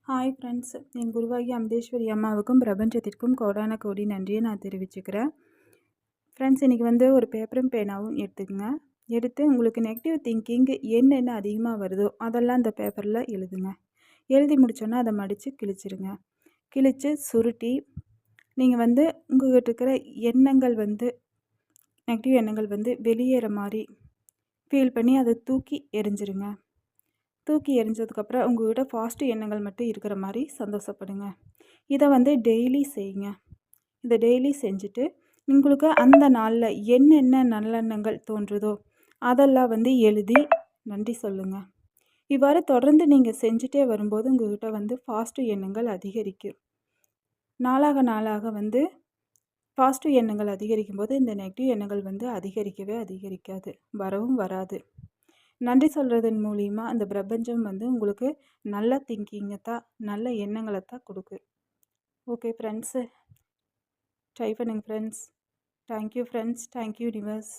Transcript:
Hi friends, என் குருவாகி அமுதேஸ்வரி அம்மாவுக்கும் பிரபஞ்சத்திற்கும் கோடான கோடி நன்றியை நான் தெரிவிச்சுக்கிறேன். ஃப்ரெண்ட்ஸ், இன்றைக்கி ஒரு பேப்பரும் பேனாவும் எடுத்துக்கங்க. எடுத்து உங்களுக்கு நெகட்டிவ் திங்கிங் என்னென்ன அதிகமாக வருதோ அதெல்லாம் அந்த பேப்பரில் எழுதுங்க. எழுதி முடித்தோன்னா அதை மடித்து கிழிச்சிருங்க. கிழித்து சுருட்டி நீங்கள் உங்கள்கிட்ட இருக்கிற எண்ணங்கள் நெகட்டிவ் எண்ணங்கள் வெளியேற மாதிரி ஃபீல் பண்ணி அதை தூக்கி எறிஞ்சிருங்க. தூக்கி எறிஞ்சதுக்கப்புறம் உங்கள்கிட்ட பாசிட்டிவ் எண்ணங்கள் மட்டும் இருக்கிற மாதிரி சந்தோஷப்படுங்க. இதை டெய்லி செய்யுங்க. இதை டெய்லி செஞ்சுட்டு உங்களுக்கு அந்த நாளில் என்னென்ன நல்லெண்ணங்கள் தோன்றுதோ அதெல்லாம் எழுதி நன்றி சொல்லுங்கள். இவ்வாறு தொடர்ந்து நீங்கள் செஞ்சுட்டே வரும்போது உங்கள்கிட்ட பாசிட்டிவ் எண்ணங்கள் அதிகரிக்கும். நாளாக நாளாக பாசிட்டிவ் எண்ணங்கள் அதிகரிக்கும் போது இந்த நெகட்டிவ் எண்ணங்கள் அதிகரிக்கவே அதிகரிக்காது, வரவும் வராது. நன்றி சொல்கிறதன் மூலிமா அந்த பிரபஞ்சம் உங்களுக்கு நல்ல திங்கிங்கை தான், நல்ல எண்ணங்களை தான் கொடுக்கு. ஓகே ஃப்ரெண்ட்ஸு, ட்ரை பண்ணுங்கள் friends. Thank you friends, thank you universe.